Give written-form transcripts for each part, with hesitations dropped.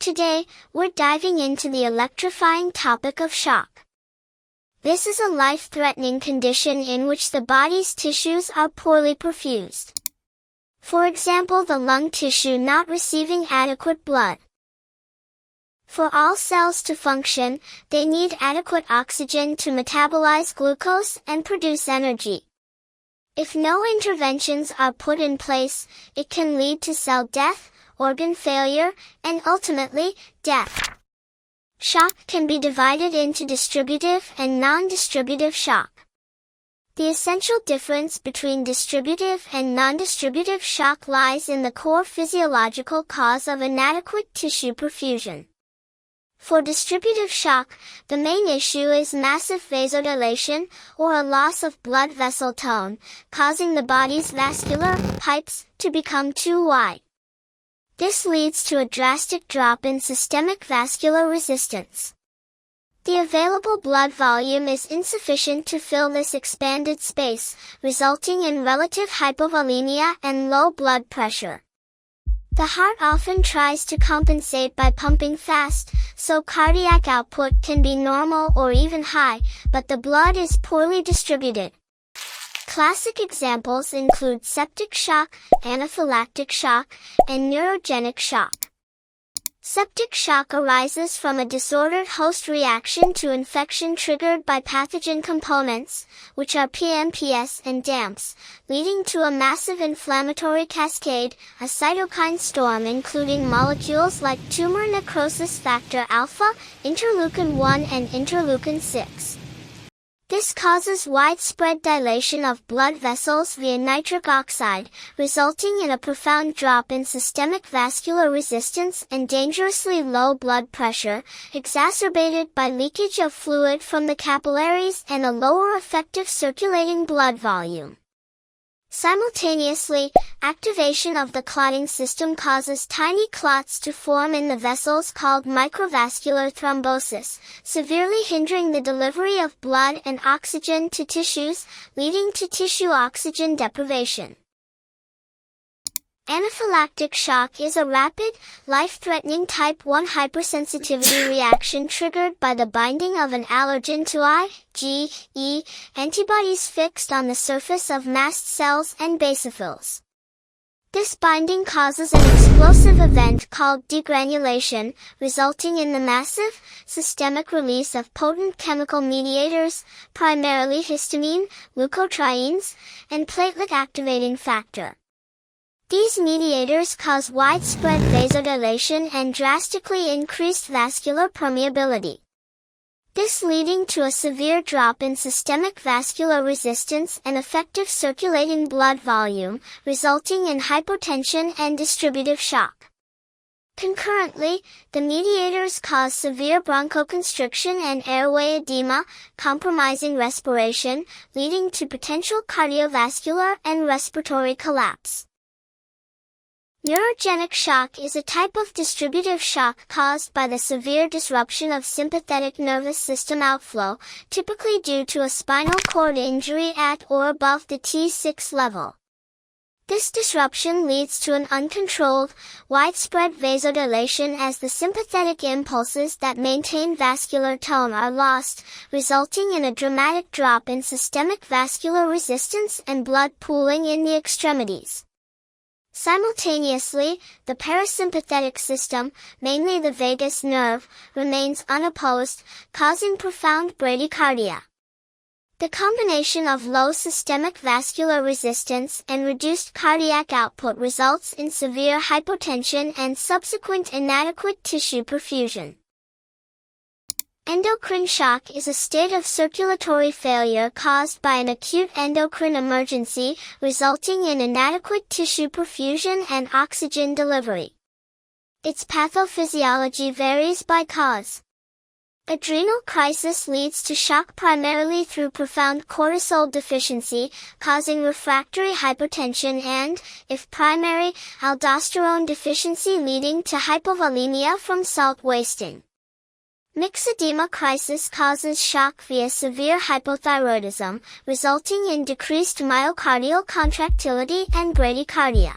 Today, we're diving into the electrifying topic of shock. This is a life-threatening condition in which the body's tissues are poorly perfused. For example, the lung tissue not receiving adequate blood. For all cells to function, they need adequate oxygen to metabolize glucose and produce energy. If no interventions are put in place, it can lead to cell death, organ failure, and ultimately, death. Shock can be divided into distributive and non-distributive shock. The essential difference between distributive and non-distributive shock lies in the core physiological cause of inadequate tissue perfusion. For distributive shock, the main issue is massive vasodilation, or a loss of blood vessel tone, causing the body's vascular pipes to become too wide. This leads to a drastic drop in systemic vascular resistance. The available blood volume is insufficient to fill this expanded space, resulting in relative hypovolemia and low blood pressure. The heart often tries to compensate by pumping fast, so cardiac output can be normal or even high, but the blood is poorly distributed. Classic examples include septic shock, anaphylactic shock, and neurogenic shock. Septic shock arises from a disordered host reaction to infection triggered by pathogen components, which are PMPs and DAMPs, leading to a massive inflammatory cascade, a cytokine storm including molecules like tumor necrosis factor alpha, interleukin-1 and interleukin-6. This causes widespread dilation of blood vessels via nitric oxide, resulting in a profound drop in systemic vascular resistance and dangerously low blood pressure, exacerbated by leakage of fluid from the capillaries and a lower effective circulating blood volume. Simultaneously, activation of the clotting system causes tiny clots to form in the vessels called microvascular thrombosis, severely hindering the delivery of blood and oxygen to tissues, leading to tissue oxygen deprivation. Anaphylactic shock is a rapid, life-threatening type 1 hypersensitivity reaction triggered by the binding of an allergen to IgE antibodies fixed on the surface of mast cells and basophils. This binding causes an explosive event called degranulation, resulting in the massive, systemic release of potent chemical mediators, primarily histamine, leukotrienes, and platelet-activating factor. These mediators cause widespread vasodilation and drastically increased vascular permeability. This leading to a severe drop in systemic vascular resistance and effective circulating blood volume, resulting in hypotension and distributive shock. Concurrently, the mediators cause severe bronchoconstriction and airway edema, compromising respiration, leading to potential cardiovascular and respiratory collapse. Neurogenic shock is a type of distributive shock caused by the severe disruption of sympathetic nervous system outflow, typically due to a spinal cord injury at or above the T6 level. This disruption leads to an uncontrolled, widespread vasodilation as the sympathetic impulses that maintain vascular tone are lost, resulting in a dramatic drop in systemic vascular resistance and blood pooling in the extremities. Simultaneously, the parasympathetic system, mainly the vagus nerve, remains unopposed, causing profound bradycardia. The combination of low systemic vascular resistance and reduced cardiac output results in severe hypotension and subsequent inadequate tissue perfusion. Endocrine shock is a state of circulatory failure caused by an acute endocrine emergency, resulting in inadequate tissue perfusion and oxygen delivery. Its pathophysiology varies by cause. Adrenal crisis leads to shock primarily through profound cortisol deficiency, causing refractory hypotension and, if primary, aldosterone deficiency leading to hypovolemia from salt wasting. Myxedema crisis causes shock via severe hypothyroidism, resulting in decreased myocardial contractility and bradycardia.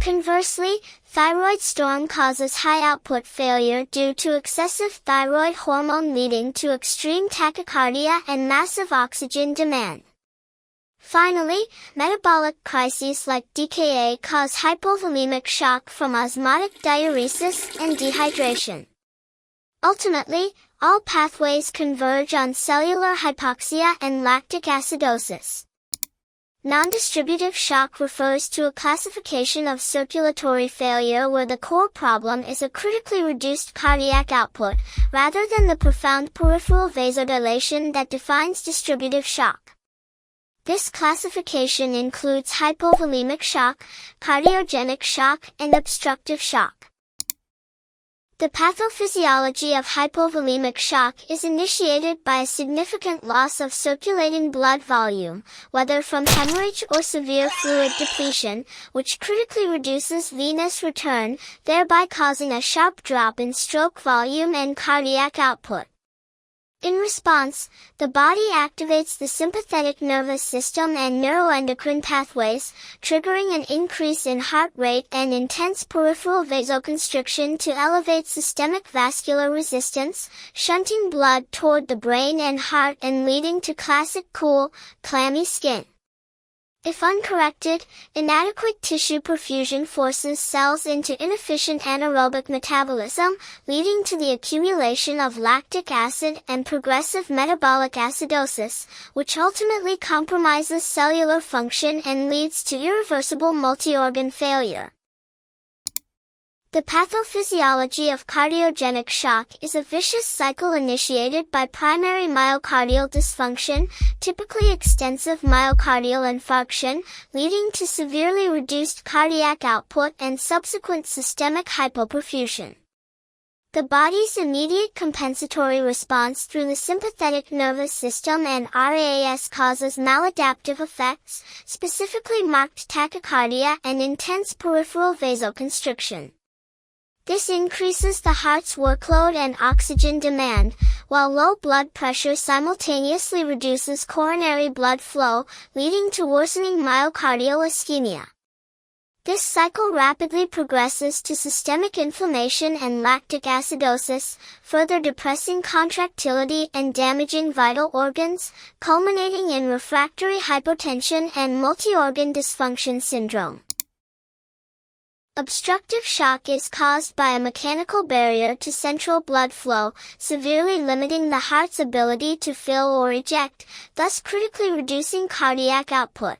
Conversely, thyroid storm causes high output failure due to excessive thyroid hormone leading to extreme tachycardia and massive oxygen demand. Finally, metabolic crises like DKA cause hypovolemic shock from osmotic diuresis and dehydration. Ultimately, all pathways converge on cellular hypoxia and lactic acidosis. Non-distributive shock refers to a classification of circulatory failure where the core problem is a critically reduced cardiac output, rather than the profound peripheral vasodilation that defines distributive shock. This classification includes hypovolemic shock, cardiogenic shock, and obstructive shock. The pathophysiology of hypovolemic shock is initiated by a significant loss of circulating blood volume, whether from hemorrhage or severe fluid depletion, which critically reduces venous return, thereby causing a sharp drop in stroke volume and cardiac output. In response, the body activates the sympathetic nervous system and neuroendocrine pathways, triggering an increase in heart rate and intense peripheral vasoconstriction to elevate systemic vascular resistance, shunting blood toward the brain and heart and leading to classic cool, clammy skin. If uncorrected, inadequate tissue perfusion forces cells into inefficient anaerobic metabolism, leading to the accumulation of lactic acid and progressive metabolic acidosis, which ultimately compromises cellular function and leads to irreversible multi-organ failure. The pathophysiology of cardiogenic shock is a vicious cycle initiated by primary myocardial dysfunction, typically extensive myocardial infarction, leading to severely reduced cardiac output and subsequent systemic hypoperfusion. The body's immediate compensatory response through the sympathetic nervous system and RAS causes maladaptive effects, specifically marked tachycardia and intense peripheral vasoconstriction. This increases the heart's workload and oxygen demand, while low blood pressure simultaneously reduces coronary blood flow, leading to worsening myocardial ischemia. This cycle rapidly progresses to systemic inflammation and lactic acidosis, further depressing contractility and damaging vital organs, culminating in refractory hypotension and multi-organ dysfunction syndrome. Obstructive shock is caused by a mechanical barrier to central blood flow, severely limiting the heart's ability to fill or eject, thus critically reducing cardiac output.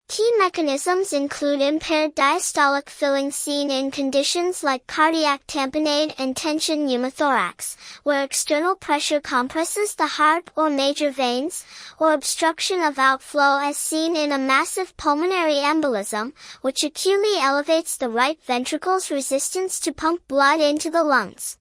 Key mechanisms include impaired diastolic filling seen in conditions like cardiac tamponade and tension pneumothorax, where external pressure compresses the heart or major veins, or obstruction of outflow as seen in a massive pulmonary embolism, which acutely elevates the right ventricle's resistance to pump blood into the lungs.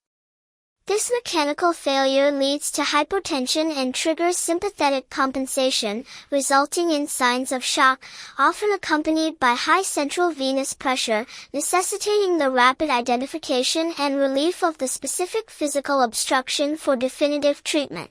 This mechanical failure leads to hypotension and triggers sympathetic compensation, resulting in signs of shock, often accompanied by high central venous pressure, necessitating the rapid identification and relief of the specific physical obstruction for definitive treatment.